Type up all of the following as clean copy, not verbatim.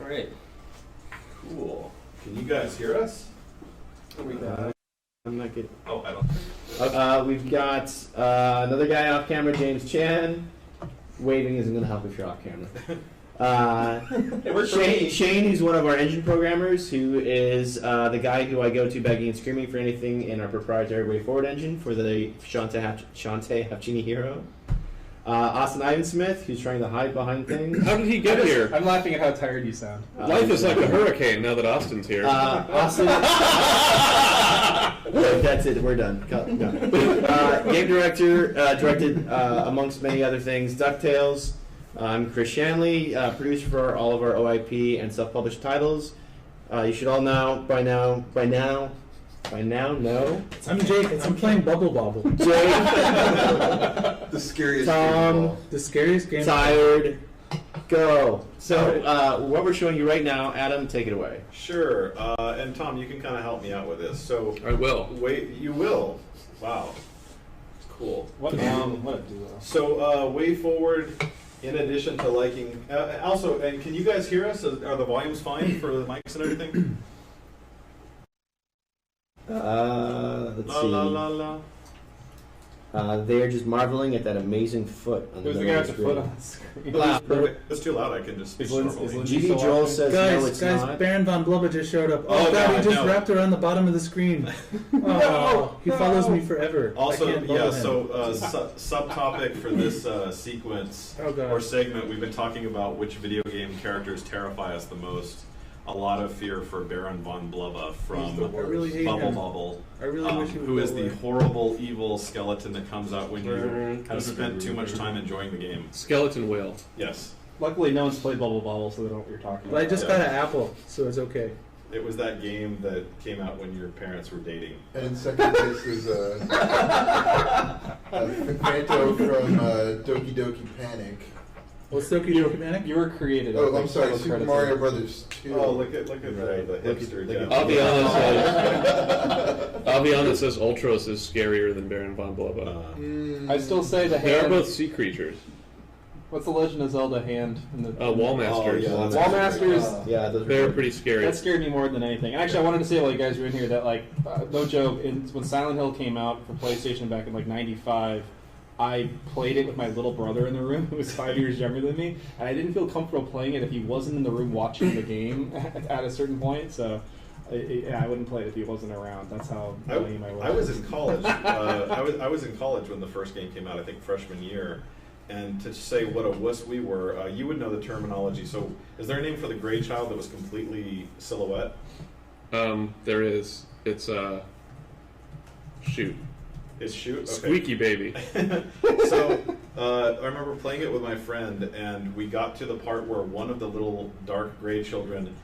right. Cool. Can you guys hear us? I'm not getting. Oh, I don't. We've got another guy off camera, James Chan. Waving isn't going to help if you're off camera. Shane, who's one of our engine programmers, who is the guy who I go to begging and screaming for anything in our proprietary WayForward engine for the Shantae Half-Genie Hero. Austin Ivensmith, who's trying to hide behind things. How did he get here? I'm laughing at how tired you sound. Life is like a hurricane now that Austin's here. Austin. That's it. We're done. Game director, directed amongst many other things, DuckTales. I'm Chris Shanley, producer for all of our OIP and self-published titles. You should all know by now know. I'm Jake, and I'm playing Bubble Bobble. Jake. The scariest Tom. game. The scariest game. Tired. Go. So what we're showing you right now, Adam, take it away. Sure. And Tom, you can kind of help me out with this. So I will. Wait, you will. Wow. Cool. What a duo. So WayForward, in addition to liking, also, and can you guys hear us? Are the volumes fine for the mics and everything? Let's La see. la la la. They are just marveling at that amazing foot on the Who's the middle guy of with the the foot screen. on the screen? Perfect. It's too loud. I can just speak Is Lindsay normally. still GB Joel watching? says no, it's Guys, not. Baron von Blubber just showed up. Oh, Oh, God, God, he just no. wrapped around the bottom of the screen. Oh, he follows me forever. I Also, can't bubble yeah, him. so subtopic for this sequence Oh, God. or segment, we've been talking about which video game characters terrify us the most. A lot of fear for Baron von Blubber from I really hate Bubble him. Bubble, I really wish he would who go is the away. horrible, evil skeleton that comes out when you have spent too much time enjoying the game. Skeleton whale. Yes, Luckily, no one's played Bubble Bobble, so they don't know what you're talking But I about. just got an apple, so it's okay. it was that game that came out when your parents were dating. And in second place is Fanto from Doki Doki Panic. What's Doki Doki Panic? You were created. Oh, I'm sorry, Super Mario Brothers 2. Oh, look at the hipster. Jeff. I'll be honest. This Ultros is scarier than Baron von Blubber. I still say the They are hand. both sea creatures. What's the Legend of Zelda hand? In the Wallmasters. Oh, yeah, Wall Masters. Yeah, those are They're good. pretty scary. That scared me more than anything. And actually, I wanted to say while you guys were in here that, like, no joke, when Silent Hill came out for PlayStation back in like '95, I played it with my little brother in the room, who was 5 years younger than me, and I didn't feel comfortable playing it if he wasn't in the room watching the game at a certain point. So, I wouldn't play it if he wasn't around. That's how lame I was. I was in college. I was in college when the first game came out. I think freshman year. And to say what a wuss we were, you would know the terminology. So, is there a name for the gray child that was completely silhouette? There is. It's shoot. It's shoot. Okay. Squeaky baby. So I remember playing it with my friend, and we got to the part where one of the little dark gray children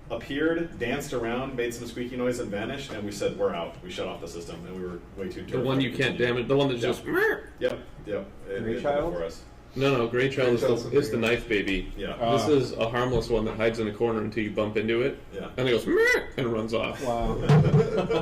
appeared, danced around, made some squeaky noise, and vanished. And we said, "We're out." We shut off the system, and we were way too. The one you can't damage. The one that's just. Yep. It Gray did that child? for us. No, Gray Child Gray Child's is the something knife baby. Yeah. This is a harmless one that hides in a corner until you bump into it, Yeah. and it goes "Meh," and runs off. Wow.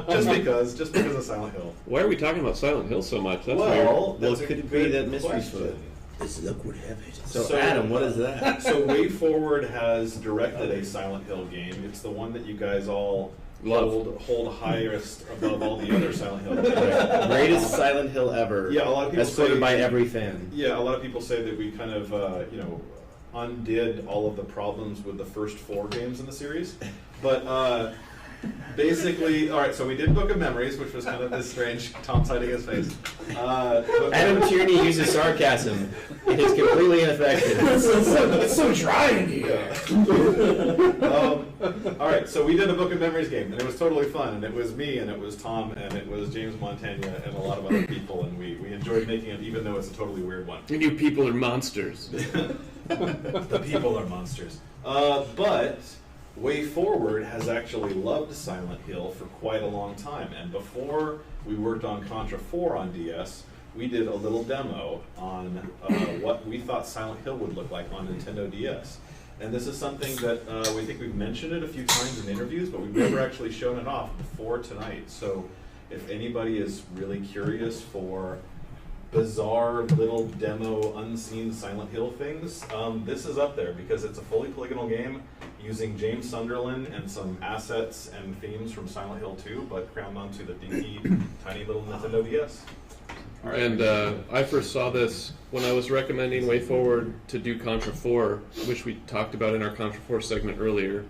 just because of Silent Hill. Why are we talking about Silent Hill so much? That's weird. Well, that's could a it be good that mystery question. foot? This luck would have it. So Adam, what is that? So WayForward has directed a Silent Hill game. It's the one that you guys all hold highest above all the other Silent Hill games. Greatest Silent Hill ever. Yeah, a lot of people as quoted say- by every fan. Yeah, a lot of people say that we kind of, undid all of the problems with the first 4 games in the series. But basically, all right, so we did Book of Memories, which was kind of this strange Tom's hiding his face. Adam Tierney uses sarcasm. It is completely ineffective. It's so dry in here. All right, so we did a Book of Memories game, and it was totally fun. And it was me, and it was Tom, and it was James Montagna, and a lot of other people. And we enjoyed making it, even though it's a totally weird one. And you people are monsters. The people are monsters. But WayForward has actually loved Silent Hill for quite a long time. And before we worked on Contra 4 on DS, we did a little demo on what we thought Silent Hill would look like on Nintendo DS. And this is something that we think we've mentioned it a few times in interviews, but we've never actually shown it off before tonight. So if anybody is really curious for bizarre little demo unseen Silent Hill things, this is up there because it's a fully polygonal game using James Sunderland and some assets and themes from Silent Hill 2, but crammed onto the dinky, tiny little Nintendo DS. And I first saw this when I was recommending WayForward to do Contra 4, which we talked about in our Contra 4 segment earlier.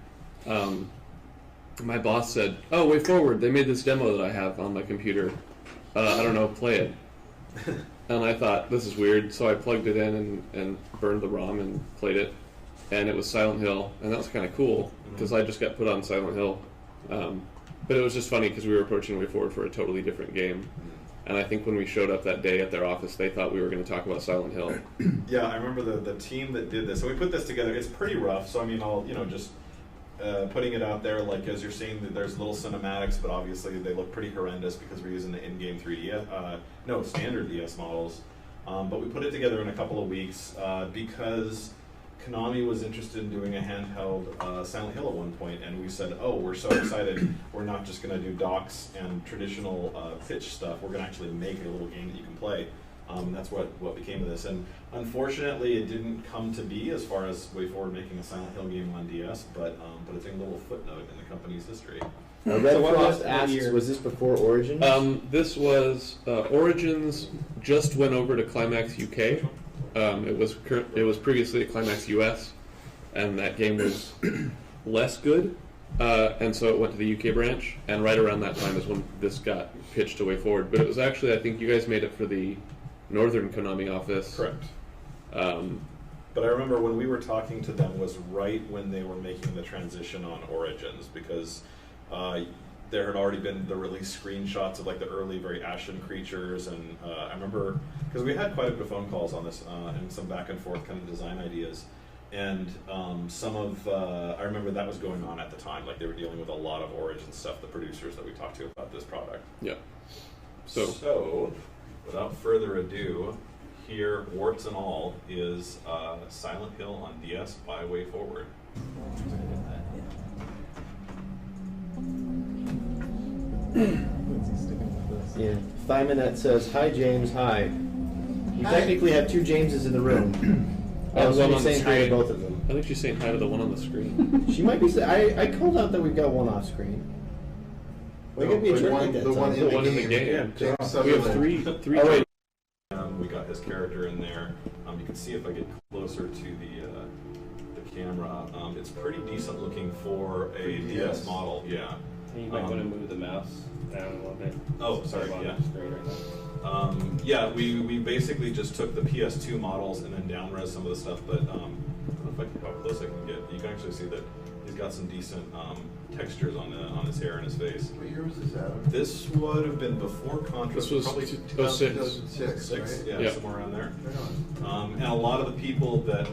My boss said, "Oh, WayForward, they made this demo that I have on my computer. I don't know, play it." And I thought, this is weird, so I plugged it in and burned the ROM and played it. And it was Silent Hill, and that was kind of cool, because I just got put on Silent Hill. But it was just funny, because we were approaching WayForward for a totally different game. And I think when we showed up that day at their office, they thought we were going to talk about Silent Hill. Yeah, I remember the team that did this. So we put this together. It's pretty rough, so I mean, I'll, just putting it out there, like as you're seeing, that there's little cinematics, but obviously they look pretty horrendous because we're using the in-game 3D, standard DS models. But we put it together in a couple of weeks because Konami was interested in doing a handheld Silent Hill at one point, and we said, "Oh, we're so excited! We're not just going to do docks and traditional pitch stuff. We're going to actually make a little game that you can play." That's what became of this. And unfortunately, it didn't come to be as far as WayForward making a Silent Hill game on DS, but it's a little footnote in the company's history. Red Frost asks, was this before Origins? This was Origins just went over to Climax UK. It was previously at Climax US, and that game was less good, and so it went to the UK branch. And right around that time is when this got pitched to WayForward. But it was actually, I think you guys made it for the Northern Konami office. Correct. But I remember when we were talking to them was right when they were making the transition on Origins, because there had already been the release screenshots of like the early, very ashen creatures, and I remember because we had quite a bit of phone calls on this and some back and forth kind of design ideas, and I remember that was going on at the time. Like they were dealing with a lot of Origin stuff. The producers that we talked to about this product. Yeah. So without further ado, here, warts and all, is Silent Hill on DS by WayForward. Yeah. Thimonette says, "Hi James, hi. We technically have two Jameses in the room." I was one only on the saying hi to screen. both of them. I think she's saying hi to the one on the screen. She might be. I called out that we've got one off screen. Why could be a jerk like that? The one Tom? in the game. Yeah, James We have Sutherland. three. Oh wait. We got his character in there. You can see if I get closer to the camera. It's pretty decent looking for a DS model. Yeah. You might want to move the mouse down a little bit. Oh, sorry. On Yeah. the screen right now. Yeah, we basically just took the PS2 models and then down-res some of the stuff, but I don't know how close I can get. You can actually see that he's got some decent textures on his hair and his face. What year was this, Adam? This would have been before Contra. This was probably 2006. 2006, right? Yeah, somewhere around there. Right on. And a lot of the people that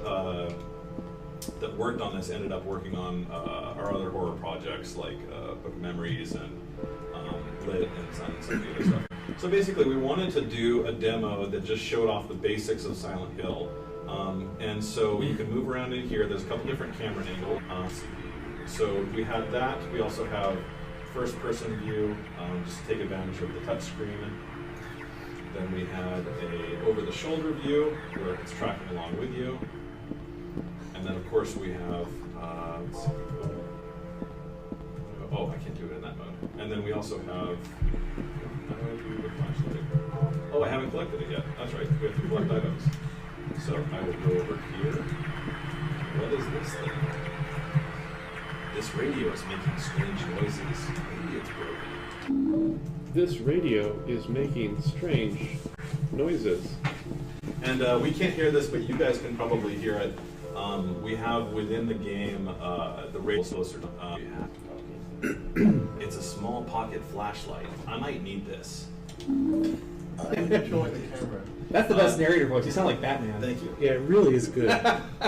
worked on this ended up working on our other horror projects like Book of Memories and Lit and some of the other stuff. So basically, we wanted to do a demo that just showed off the basics of Silent Hill. And so you can move around in here. There's a couple different camera angles. So we had that. We also have first-person view, just to take advantage of the touch screen. Then we had a over-the-shoulder view where it's tracking along with you. And then, of course, we have, let's see. Oh, I can't do it in that mode. And then we also have, how do I do the flashlight? Oh, I haven't collected it yet. That's right, we have to collect items. So I will go over here. What is this thing? This radio is making strange noises. Maybe it's broken. This radio is making strange noises. And we can't hear this, but you guys can probably hear it. We have within the game the radio closer. It's a small pocket flashlight. I might need this. I'm controlling the camera. That's the best narrator voice. You sound like Batman. Thank you. Yeah, it really is good.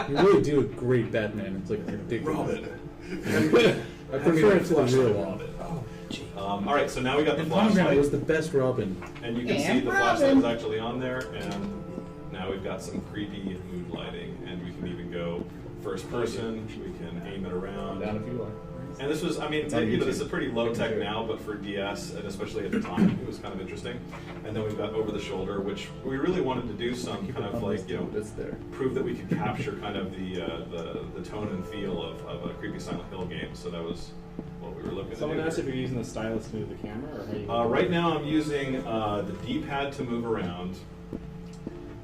You really do a great Batman. It's like ridiculous. Robin. I prefer it to the real one. Oh, gee. All right, so now we got the And Pomegranate flashlight, was the best Robin. and you can see the flashlight is actually on there, and now we've got some creepy mood lighting, and we can even go first person. We can aim it around. Down if you are. And this was, I mean, It's on this YouTube. is pretty low tech now, but for DS, and especially at the time, it was kind of interesting. And then we've got Over the Shoulder, which we really wanted to do some kind of like, It's there. prove that we could capture kind of the tone and feel of a creepy Silent Hill game. So that was what we were looking Someone to do. asked if you're using the stylus to move the camera, or how you Right now I'm using the D-pad to move around,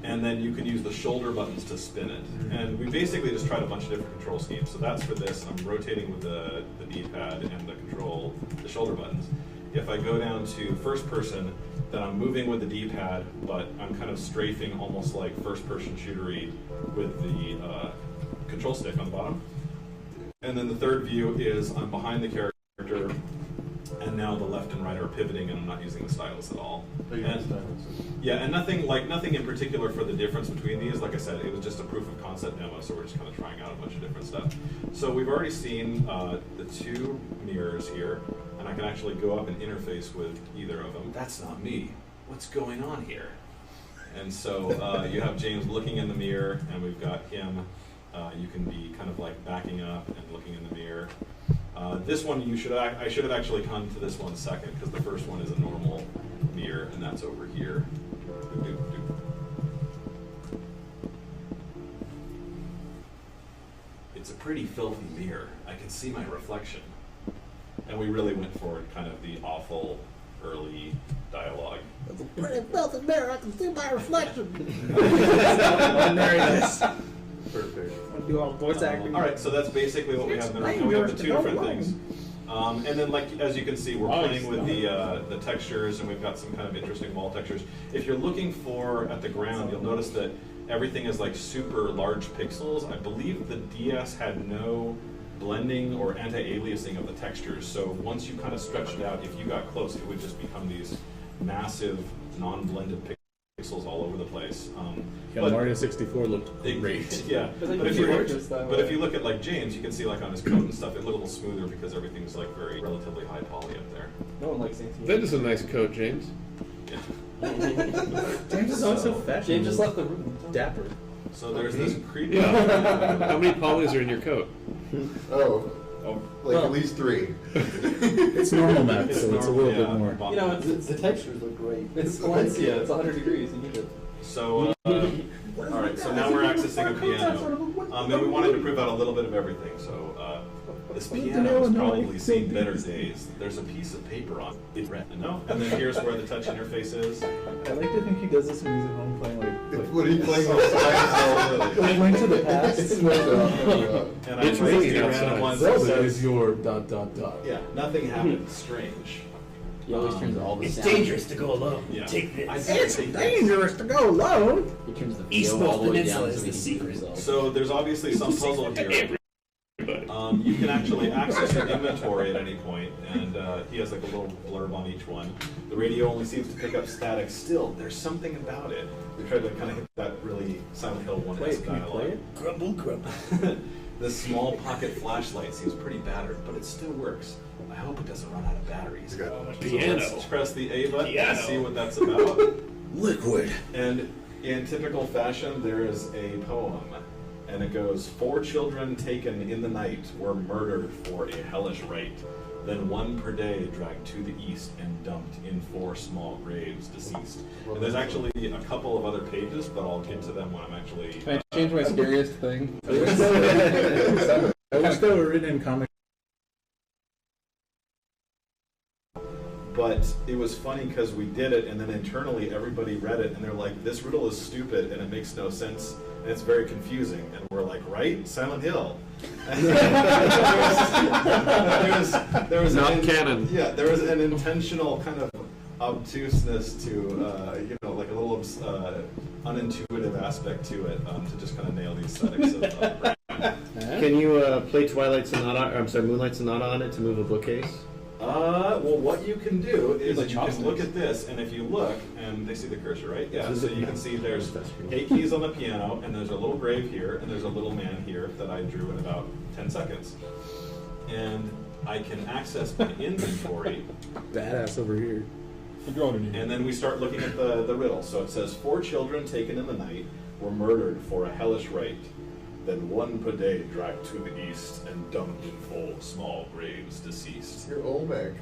and then you can use the shoulder buttons to spin it. And we basically just tried a bunch of different control schemes. So that's for this. I'm rotating with the D-pad and the shoulder buttons. If I go down to first person, then I'm moving with the D-pad, but I'm kind of strafing almost like first-person shootery with the control stick on the bottom. And then the third view is I'm behind the character, and now the left and right are pivoting, and I'm not using the stylus at all. Yeah, and nothing in particular for the difference between these. Like I said, it was just a proof of concept demo, so we're just kind of trying out a bunch of different stuff. So we've already seen the two mirrors here, and I can actually go up and interface with either of them. That's not me. What's going on here? And so you have James looking in the mirror, and we've got him. You can be kind of like backing up and looking in the mirror. This one, I should have actually come to this one second, because the first one is a normal mirror, and that's over here. Doop, doop, doop. It's a pretty filthy mirror. I can see my reflection. And we really went for kind of the awful early dialogue. It's a pretty filthy mirror. I can see my reflection. Very nice. Perfect. I'll do all voice acting. All right, so that's basically what we have now. It's We have the dangerous two to go different alone. things. And then, like as you can see, we're Nice. playing with the textures, and we've got some kind of interesting wall textures. If you're looking for at the ground, you'll notice that everything is like super large pixels. I believe the DS had no blending or anti-aliasing of the textures, so once you kind of stretched it out, if you got close, it would just become these massive non-blended pixels all over the place. Yeah, but- Mario 64 looked great. Yeah, I think but if you you should look, just that but way. if you look at like James, you can see like on his coat and stuff, it looked a little smoother because everything's like very relatively high poly up there. No one likes Saints. That is a nice coat, James. Yeah. James is always so So- fashionable. James just left the room. Dapper. So there's this creepy. Yeah. How many polys are in your coat? Oh, Oh, like Well- at least 3. It's normal math, so it's a normal, little yeah, bit more. bump. You know, it's The textures look great. it's Valencia. It's 100 degrees. You need it. So, all right. So now we're accessing a piano, and we wanted to prove out a little bit of everything. So this piano has probably seen better days. There's a piece of paper on it, no? And then here's where the touch interface is. I like to think he does this when he's at home playing like What are you playing outside? Link to the Past. And I It's raised raining the random outside. ones that Zelda is says, your ... yeah, nothing happened strange. He always turns all the It's sound. dangerous to go alone. Yeah. Take this. I did It's take this. dangerous to go alone. He turns the East video all the Coast way Peninsula down is so he the can see secret. himself. So there's obviously some puzzle here. You can actually access your inventory at any point, and he has like a little blurb on each one. The radio only seems to pick up static. Still, there's something about it. We tried to kind of hit that really Silent Hill 1 Wait, can you play it? Grumble, grumble. This small pocket flashlight seems pretty battered, but it still works. I hope it doesn't run out of batteries. Okay. So Piano. let's press the A button Piano. and see what that's about. Liquid. And in typical fashion, there is a poem, and it goes, 4 children taken in the night were murdered for a hellish rite. Then 1 per day dragged to the east and dumped in 4 small graves, deceased. And there's actually a couple of other pages, but I'll get to them when I'm actually... Can I change my scariest thing? I wish they were written in comic. But it was funny because we did it, and then internally everybody read it, and they're like, this riddle is stupid, and it makes no sense, and it's very confusing. And we're like, right? Silent Hill. there was Not an canon. Yeah, there was an intentional kind of obtuseness to, like a little unintuitive aspect to it, to just kind of nail the aesthetics of the brand. Can you play Twilight Sonata? Or, I'm sorry, Moonlight Sonata on it to move a bookcase? Well, what you can do is Like you can chopsticks. look at this, and if you look, and they see the cursor, right? Yeah, This is so it. you can see there's That's cool. 8 keys on the piano, and there's a little grave here, and there's a little man here that I drew in about 10 seconds. And I can access my inventory, Badass over here. and then we start looking at the riddle. So it says, 4 children taken in the night were murdered for a hellish rite. then one per day dragged to the east and dumped in 4 small graves deceased. You're Olmec.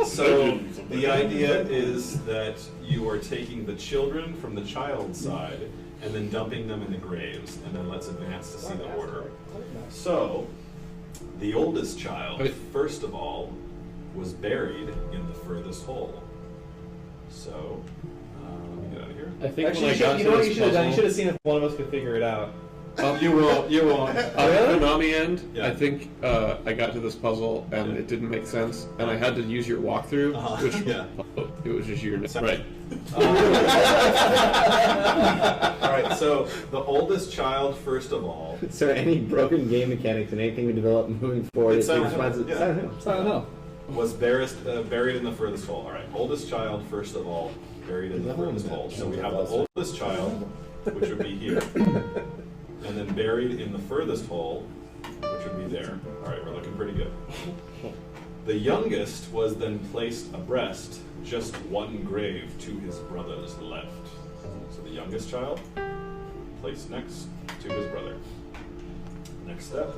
So the idea is that you are taking the children from the child's side and then dumping them in the graves, and then let's advance to see the order. So the oldest child, first of all, was buried in the furthest hole. So let me get out of here. I think Actually, when I got you to know what this you should have done? You should puzzle, have seen if one of us could figure it out. You won't. You won't. on the Konami end, Yeah. I think I got to this puzzle and it didn't make sense, and I had to use your walkthrough, which Yeah. it was just your right. All right. So the oldest child, first of all, So any broken game mechanics and anything we develop moving forward, It's it's Silent Hill, responsible. yeah. Silent Hill. I don't know. was buried in the furthest hole. All right. Oldest child, first of all, buried in the furthest hole. So we have the oldest child, which would be here, and then buried in the furthest hole, which would be there. All right. We're looking pretty good. The youngest was then placed abreast, just one grave to his brother's left. So the youngest child placed next to his brother. Next step.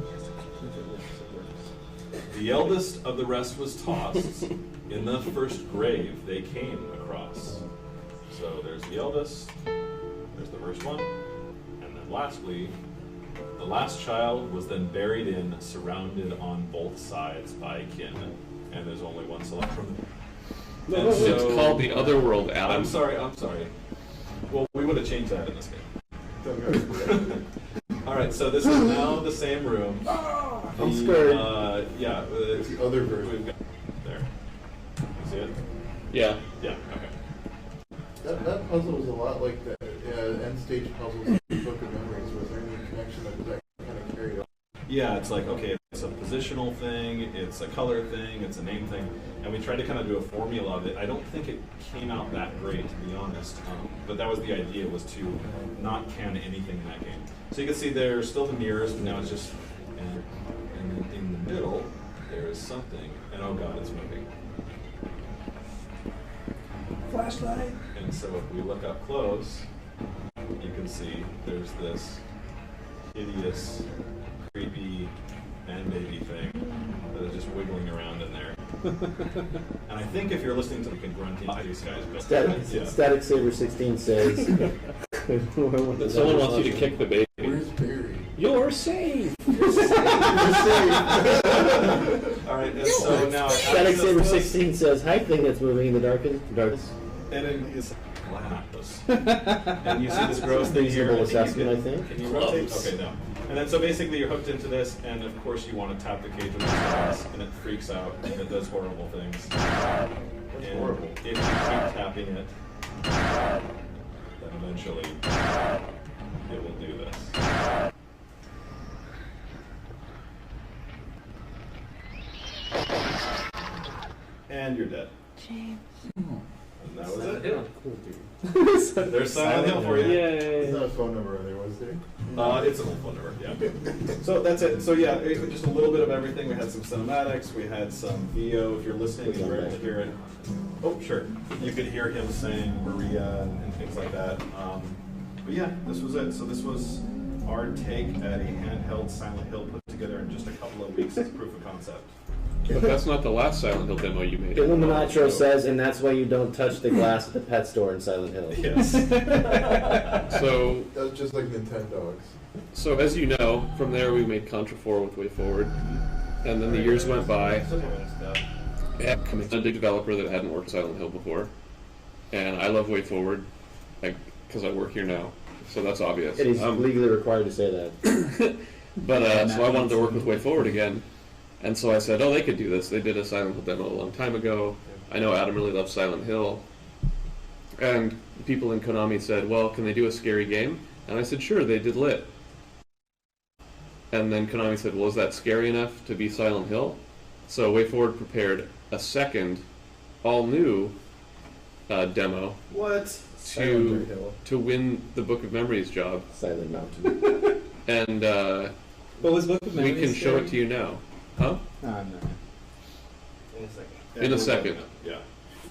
The eldest of the rest was tossed in the first grave they came across. So there's the eldest, there's the first one, and then lastly, the last child was then buried in, surrounded on both sides by kin. And there's only one select from them. And It's so- called the Otherworld, Adam. I'm sorry. Well, we would have changed that in this game. All right, so this is now the same room. I'm scared. Yeah, It's the other version. we've got there. You see it? Yeah. Yeah. Okay. That puzzle was a lot like the end stage puzzles in the Book of Memories. Was there any connection that kind of carried on? Yeah, it's like, okay, it's a positional thing, it's a color thing, it's a name thing, and we tried to kind of do a formula of it. I don't think it came out that great, to be honest, but that was the idea, was to not can anything in that game. So you can see there's still the mirrors, but now it's just, and then in the middle, there is something, and oh god, it's moving. Flashlight. And so if we look up close, you can see there's this hideous, creepy man-baby thing that is just wiggling around in there. And I think if you're listening to the grunting these guys, but Static Saber 16 says. Someone wants you to kick the baby. Where's Barry? You're safe. All right, and so now Static Saber 16 says, "Hi, thing that's moving in the darkness." and then it's glass. And you see this gross thing here. Reasonable assessment, I think. Can you rotate? Okay, no. And then so basically you're hooked into this, and of course you want to tap the cage with the glass, and it freaks out, and it does horrible things. And horrible. if you keep tapping it, then eventually it will do this. And you're dead. James. And that was it. Cool, dude. There's Silent Hill for you. There's not a phone number there, was there? It's an old phone number, yeah. So that's it. So yeah, just a little bit of everything. We had some cinematics, we had some VO. If you're listening and you're able to hear it, oh sure, you could hear him saying Maria and things like that. But yeah, this was it. So this was our take at a handheld Silent Hill put together in just a couple of weeks as proof of concept. But that's not the last Silent Hill demo you made. Illuminatro says, and that's why you don't touch the glass at the pet store in Silent Hill. Yes. So, That was just like Nintendogs. so as you know, from there we made Contra 4 with WayForward, and then the years went by. And a big developer that hadn't worked Silent Hill before, and I love WayForward because I work here now, so that's obvious. It is legally required to say that. But so I wanted to work with WayForward again, and so I said, "Oh, they could do this. They did a Silent Hill demo a long time ago. I know Adam really loves Silent Hill." And the people in Konami said, "Well, can they do a scary game?" And I said, "Sure." They did Lit. And then Konami said, "Well, is that scary enough to be Silent Hill?" So WayForward prepared a second, all-new demo What? to win the Book of Memories job. Silent Mountain. And What was Book of we Memories? can show it to you now. Huh? No. In a second. In a second. Yeah.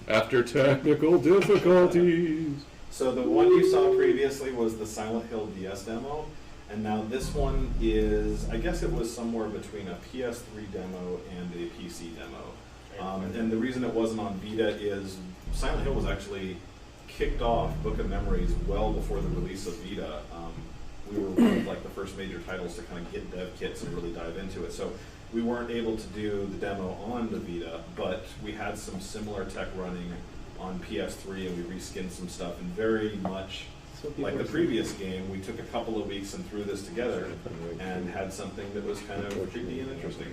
After technical difficulties. So the one you saw previously was the Silent Hill DS demo, And now this one is, I guess it was somewhere between a PS3 demo and a PC demo. And the reason it wasn't on Vita is Silent Hill was actually kicked off Book of Memories well before the release of Vita. We were one of like the first major titles to kind of get dev kits and really dive into it. So we weren't able to do the demo on the Vita, but we had some similar tech running on PS3, and we reskinned some stuff, and very much like the previous game, we took a couple of weeks and threw this together and had something that was kind of creepy and interesting.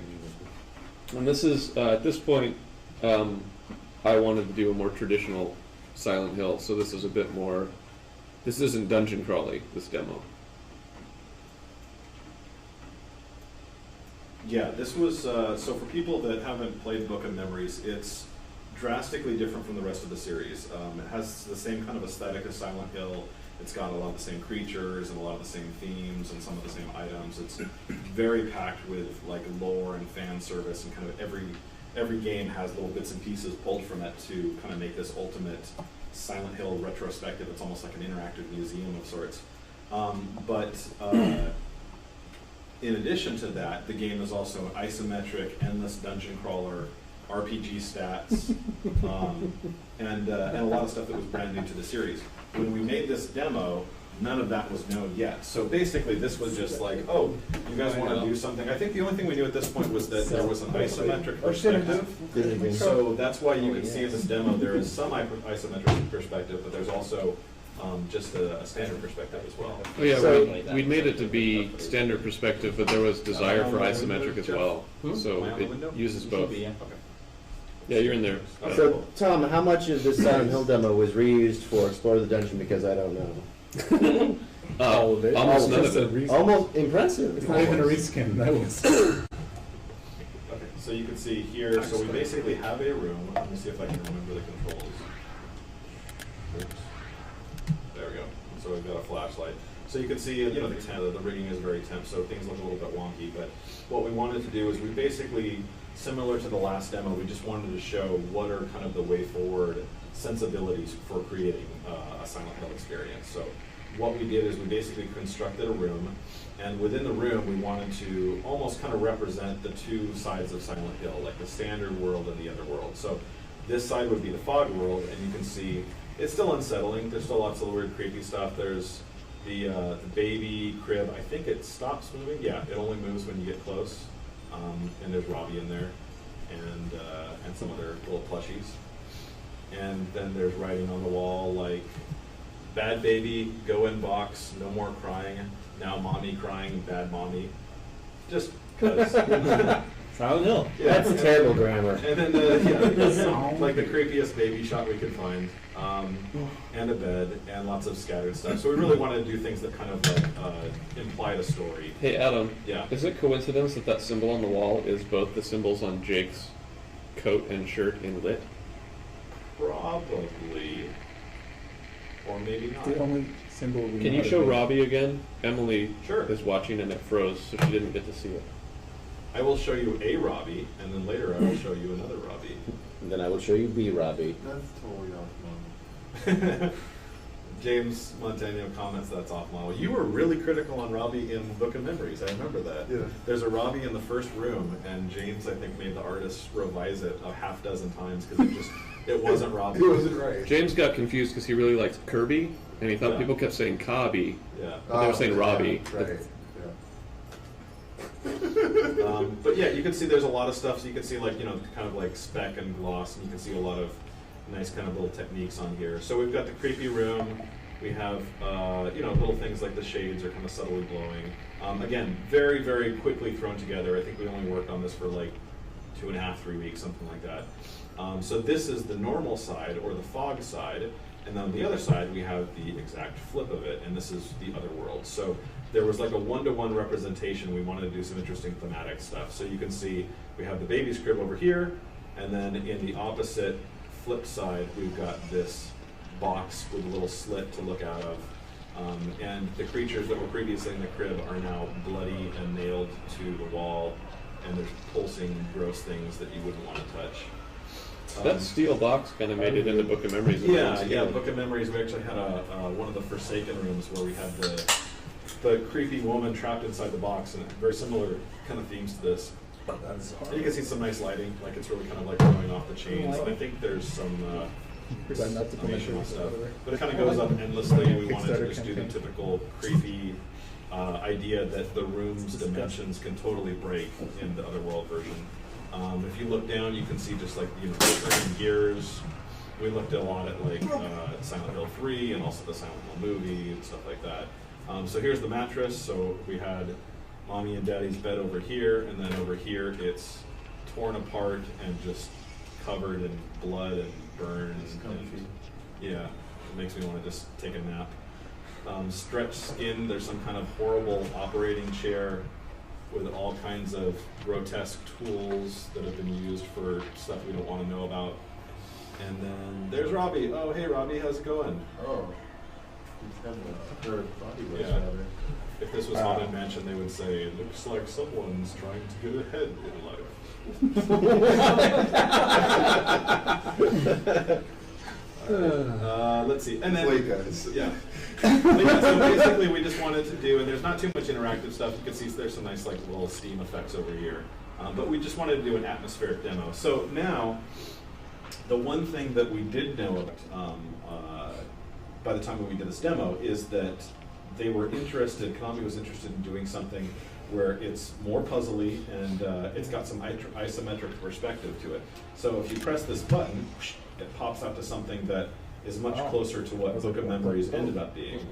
And this is, at this point, I wanted to do a more traditional Silent Hill, so this is a bit more, this isn't dungeon crawly, this demo. Yeah, this was, so for people that haven't played Book of Memories, it's drastically different from the rest of the series. It has the same kind of aesthetic as Silent Hill. It's got a lot of the same creatures and a lot of the same themes and some of the same items. It's very packed with like lore and fan service, and kind of every game has little bits and pieces pulled from it to kind of make this ultimate Silent Hill retrospective. It's almost like an interactive museum of sorts. But in addition to that, the game is also isometric, endless dungeon crawler, RPG stats, and a lot of stuff that was brand new to the series. When we made this demo, none of that was known yet. So basically this was just like, oh, you guys want to do something? I think the only thing we knew at this point was that there was an isometric perspective. So that's why you can see in this demo there is some isometric perspective, but there's also just a standard perspective as well. Oh yeah, so we made it to be standard perspective, but there was desire for isometric as well. So it uses both. Yeah, you're in there. So, Tom, how much of this Silent Hill demo was reused for Explore the Dungeon? Because I don't know. All of it. Almost none of it. Almost impressive. It's not even a reskin. That was. Okay, so you can see here, so we basically have a room. Let me see if I can remember the controls. Oops. There we go. So we've got a flashlight. So you can see, the rigging is very temp, so things look a little bit wonky. But what we wanted to do is we basically, similar to the last demo, we just wanted to show what are kind of the way forward sensibilities for creating a Silent Hill experience. So what we did is we basically constructed a room, and within the room we wanted to almost kind of represent the two sides of Silent Hill, like the standard world and the Otherworld. So this side would be the fog world, and you can see it's still unsettling. There's still lots of weird, creepy stuff. There's the baby crib. I think it stops moving. Yeah, it only moves when you get close. And there's Robbie in there, and some other little plushies. And then there's writing on the wall like, "Bad baby, go in box, no more crying. Now mommy crying, bad mommy." Just cause. Silent Hill. Yeah, That's terrible grammar. And then like the creepiest baby shot we could find, and a bed, and lots of scattered stuff. So we really wanted to do things that kind of like implied a story. Hey Adam, Yeah. is it coincidence that that symbol on the wall is both the symbols on Jake's coat and shirt in lit? Probably, or maybe not. The only symbol we Can know you to show be- Robbie again? Emily Sure. is watching and it froze, so she didn't get to see it. I will show you a Robbie, and then later I will show you another Robbie. And then I will show you B. Robbie. That's totally off model. James Montano comments that's off model. You were really critical on Robbie in Book of Memories. I remember that. Yeah. There's a Robbie in the first room, and James, I think, made the artist revise it a half dozen times because it wasn't Robbie. It wasn't right. James got confused because he really liked Kirby, and he thought Yeah. people kept saying Cobby, Yeah. but they were saying Robbie. Yeah, right. But yeah, you can see there's a lot of stuff. So you can see like, kind of like speck and gloss, and you can see a lot of nice kind of little techniques on here. So we've got the creepy room. We have, little things like the shades are kind of subtly glowing. Again, very, very quickly thrown together. I think we only worked on this for like 2.5, 3 weeks, something like that. So this is the normal side, or the fog side. And then on the other side, we have the exact flip of it, and this is the Otherworld. So there was like a one-to-one representation. We wanted to do some interesting thematic stuff. So you can see we have the baby's crib over here, and then in the opposite flip side, we've got this box with a little slit to look out of. And the creatures that were previously in the crib are now bloody and nailed to the wall, and there's pulsing, gross things that you wouldn't want to touch. That steel box kind of made it into Book of Memories. Yeah, Book of Memories. We actually had one of the Forsaken rooms where we had the creepy woman trapped inside the box, and very similar kind of themes to this. And you can see some nice lighting, like it's really kind of like going off the chains. And I think there's some animation stuff, but it kind of goes up endlessly. We wanted to just do the typical creepy idea that the room's dimensions can totally break in the Otherworld version. If you look down, you can see just like turning gears. We looked a lot at like Silent Hill 3 and also the Silent Hill movie and stuff like that. So here's the mattress. So we had Mommy and Daddy's bed over here, and then over here it's torn apart and just covered in blood and burns. And, yeah, it makes me want to just take a nap. Stretched skin, there's some kind of horrible operating chair with all kinds of grotesque tools that have been used for stuff we don't want to know about. And then there's Robbie. Oh, hey Robbie, how's it going? Oh, he's having a third body wash Yeah. rather. If this was Haunted Mansion, they would say, looks like someone's trying to get ahead in life. Let's see. And then, Wait, guys. yeah. But yeah, so basically we just wanted to do, and there's not too much interactive stuff. You can see there's some nice like little steam effects over here. But we just wanted to do an atmospheric demo. So now, the one thing that we did know about by the time when we did this demo is that they were interested, Konami was interested in doing something where it's more puzzly and it's got some isometric perspective to it. So if you press this button, it pops out to something that is much closer to what Book of Memories ended up being,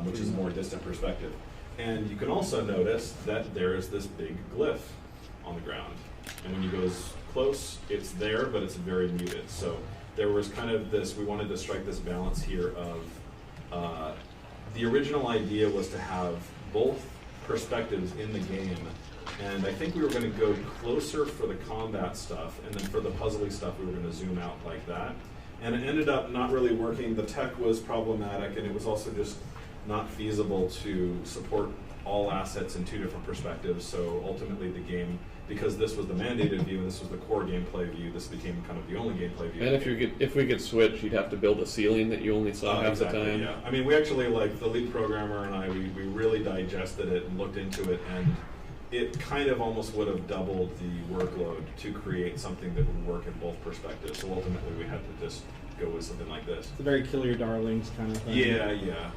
which is a more distant perspective. And you can also notice that there is this big glyph on the ground. And when you go close, it's there, but it's very muted. So there was kind of this, we wanted to strike this balance here of, the original idea was to have both perspectives in the game, and I think we were going to go closer for the combat stuff, and then for the puzzly stuff we were going to zoom out like that. And it ended up not really working. The tech was problematic, and it was also just not feasible to support all assets in two different perspectives, so ultimately the game, because this was the mandated view and this was the core gameplay view, this became kind of the only gameplay view. And if we could switch, you'd have to build a ceiling that you only saw half exactly, the time. Yeah. I mean, we actually, like, the lead programmer and I, we really digested it and looked into it, and it kind of almost would have doubled the workload to create something that would work in both perspectives. So ultimately we had to just go with something like this. It's a very kill your darlings kind of thing. Yeah, yeah.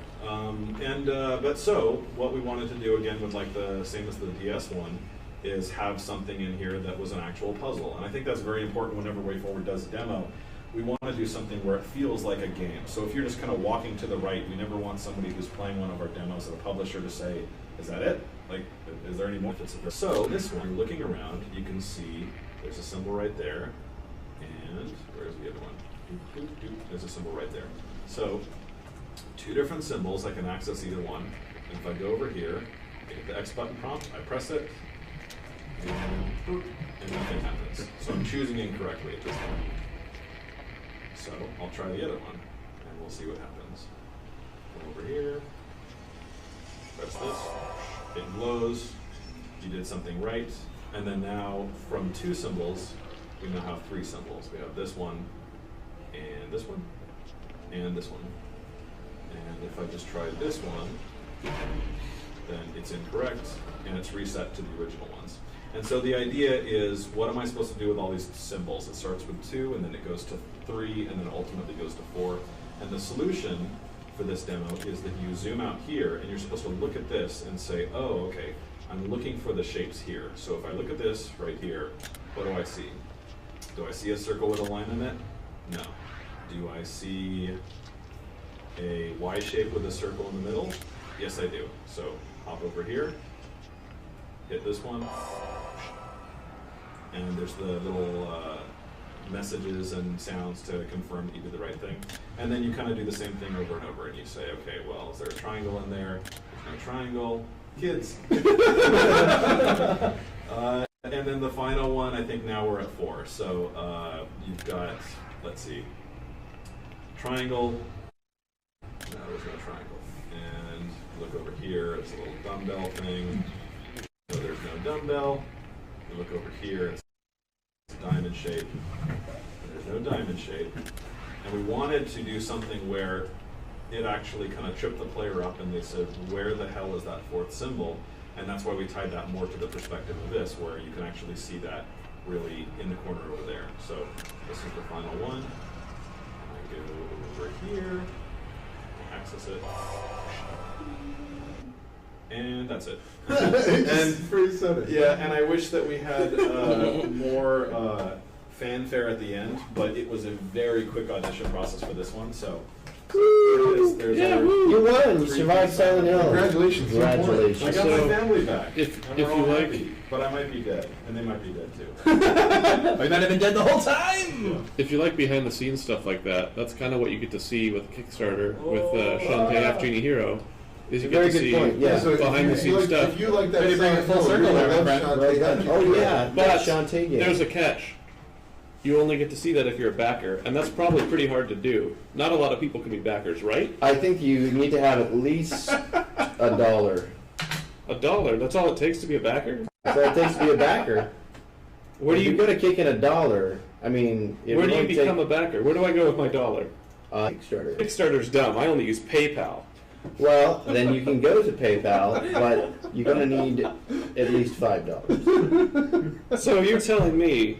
But so what we wanted to do again with like the same as the DS one is have something in here that was an actual puzzle. And I think that's very important whenever WayForward does a demo. We want to do something where it feels like a game. So if you're just kind of walking to the right, we never want somebody who's playing one of our demos at a publisher to say, is that it? Like, is there any more fits in there? So this one, looking around, you can see there's a symbol right there. And where's the other one? There's a symbol right there. So two different symbols, I can access either one. And if I go over here, I hit the X button prompt, I press it, and nothing happens. So I'm choosing incorrectly at this point. So I'll try the other one, and we'll see what happens. Go over here, press this, it glows, you did something right, and then now from two symbols, we now have three symbols. We have this one, and this one, and this one. And if I just try this one, then it's incorrect, and it's reset to the original ones. And so the idea is, what am I supposed to do with all these symbols? It starts with 2, and then it goes to 3, and then ultimately goes to 4. And the solution for this demo is that you zoom out here, and you're supposed to look at this and say, oh, okay, I'm looking for the shapes here. So if I look at this right here, what do I see? Do I see a circle with a line in it? No. Do I see a Y shape with a circle in the middle? Yes, I do. So hop over here, hit this one, and there's the little messages and sounds to confirm that you did the right thing. And then you kind of do the same thing over and over, and you say, okay, well, is there a triangle in there? There's no triangle. Kids. And then the final one, I think now we're at 4. So you've got, let's see, triangle. No, there's no triangle. And look over here, it's a little dumbbell thing. So there's no dumbbell. You look over here, it's a diamond shape. There's no diamond shape. And we wanted to do something where it actually kind of tripped the player up, and they said, where the hell is that fourth symbol? And that's why we tied that more to the perspective of this, where you can actually see that really in the corner over there. So this is the final one. I go over here, access it, and that's it. It's pretty sudden. Yeah, and I wish that we had more fanfare at the end, but it was a very quick audition process for this one, so there's Yeah, our you won. You 3 survived piece Silent Hill. Congratulations. you won. Congratulations. I got So, my family back. if and you we're all like- happy, but I might be dead, and they might be dead too. We might have been dead the whole time. If you like behind the scenes stuff like that, that's kind of what you get to see with Kickstarter with Shantae Half-Genie Hero. Is you Very get to good see point, yeah. So if behind you- the scenes like, stuff. If you like that, Way to bring it full Silent Hill, circle you there, love my friend. Shantae Half-Genie Oh Hero. yeah, But that Shantae game. there's a catch. You only get to see that if you're a backer, and that's probably pretty hard to do. Not a lot of people can be backers, right? I think you need to have at least $1. $1, that's all it takes to be a backer? So it takes to be a backer. Where do If you you're going to kick in $1, I mean, if where do you only become a backer? Where do I go with my dollar? Kickstarter? Kickstarter's dumb. I only use PayPal. Well, then you can go to PayPal, but you're going to need at least $5. So you're telling me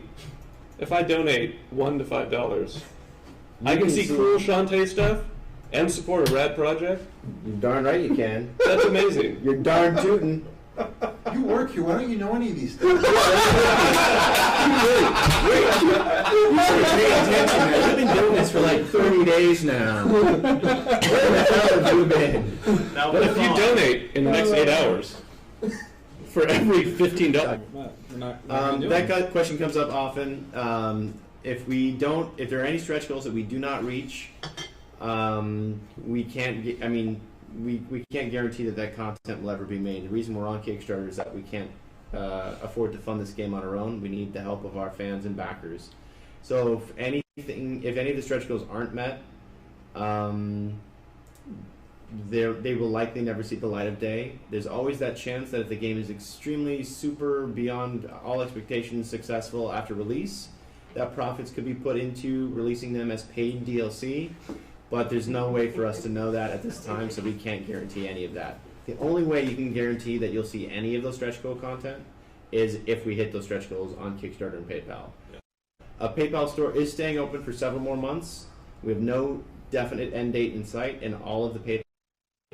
if I donate $1 to $5, I can see cool Shantae stuff and support a rad project? You're darn right you can. That's amazing. You're darn tootin'. You work here. Why don't you know any of these things? Pay attention, man. I've been doing this for like 30 days now. Where the hell have you been? Now, But if you hold on. donate in the next 8 hours, for every $15, We're not gonna do That it. question comes up often. If there are any stretch goals that we do not reach, we can't. We can't guarantee that content will ever be made. The reason we're on Kickstarter is that we can't afford to fund this game on our own. We need the help of our fans and backers. So if any of the stretch goals aren't met, they will likely never see the light of day. There's always that chance that if the game is extremely super beyond all expectations successful after release, that profits could be put into releasing them as paid DLC. But there's no way for us to know that at this time, so we can't guarantee any of that. The only way you can guarantee that you'll see any of those stretch goal content is if we hit those stretch goals on Kickstarter and PayPal. Yeah. A PayPal store is staying open for several more months. We have no definite end date in sight, and all of the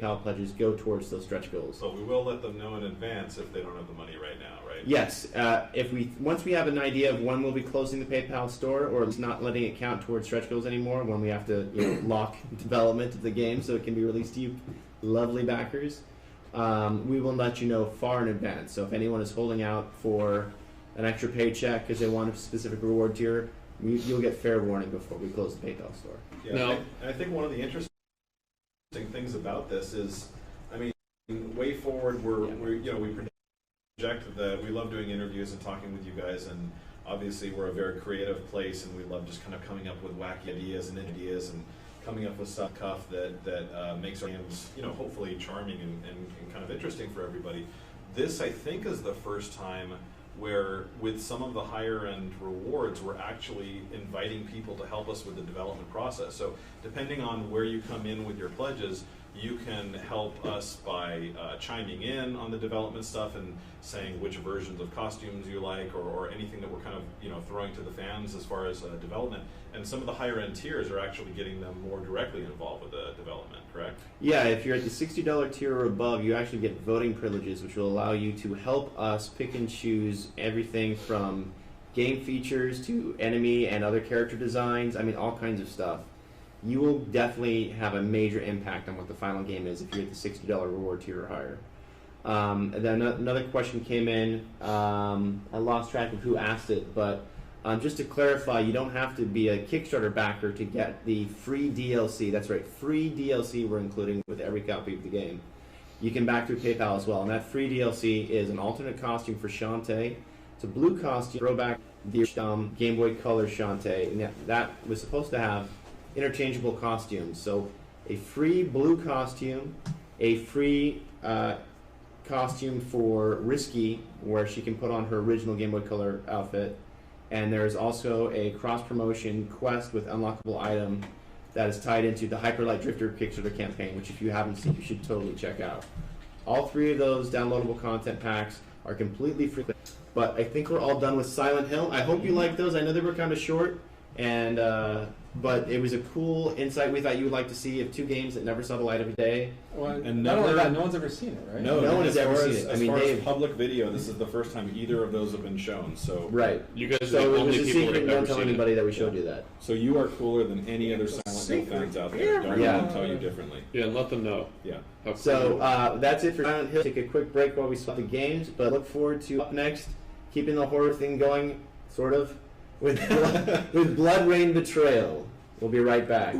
PayPal pledges go towards those stretch goals. But we will let them know in advance if they don't have the money right now, right? Yes, once we have an idea of when we'll be closing the PayPal store, or it's not letting it count towards stretch goals anymore, when we have to lock development of the game so it can be released to you, lovely backers, we will let you know far in advance. So if anyone is holding out for an extra paycheck because they want a specific reward tier, you'll get fair warning before we close the PayPal store. Yeah, No. I think one of the interesting things about this is, I mean, WayForward, we project that we love doing interviews and talking with you guys, and obviously we're a very creative place, and we love just kind of coming up with wacky ideas and coming up with stuff that makes our games, hopefully charming and kind of interesting for everybody. This, I think, is the first time where with some of the higher end rewards, we're actually inviting people to help us with the development process. So depending on where you come in with your pledges, you can help us by chiming in on the development stuff and saying which versions of costumes you like, or anything that we're kind of throwing to the fans as far as development. And some of the higher end tiers are actually getting them more directly involved with the development, correct? Yeah, if you're at the $60 tier or above, you actually get voting privileges, which will allow you to help us pick and choose everything from game features to enemy and other character designs. I mean, all kinds of stuff. You will definitely have a major impact on what the final game is if you're at the $60 reward tier or higher. And then another question came in. I lost track of who asked it, but just to clarify, you don't have to be a Kickstarter backer to get the free DLC. That's right, free DLC we're including with every copy of the game. You can back through PayPal as well, and that free DLC is an alternate costume for Shantae. It's a blue costume, throwback the Game Boy Color Shantae, and that was supposed to have interchangeable costumes. So a free blue costume, a free costume for Risky, where she can put on her original Game Boy Color outfit, and there is also a cross-promotion quest with unlockable item that is tied into the Hyperlight Drifter Kickstarter campaign, which if you haven't seen, you should totally check out. All 3 of those downloadable content packs are completely free. But I think we're all done with Silent Hill. I hope you liked those. I know they were kind of short, and but it was a cool insight we thought you would like to see of 2 games that never saw the light of day. Well, And not only never- that, no one's ever seen it, right? No, No one as has ever far seen as, it. I As mean, far as Dave- public video, this is the first time either of those have been shown. So Right. You guys are So the it was only a people that secret. have Don't ever tell seen anybody it. that we showed you that. So you are cooler than any other Silent Hill fans out there. Don't Yeah. let them tell you differently. Yeah, and let them know. Yeah. how So cool. that's it for Silent Hill. Take a quick break while we swap the games, but look forward to up next, keeping the horror thing going, sort of, with Blood Rain Betrayal. We'll be right back.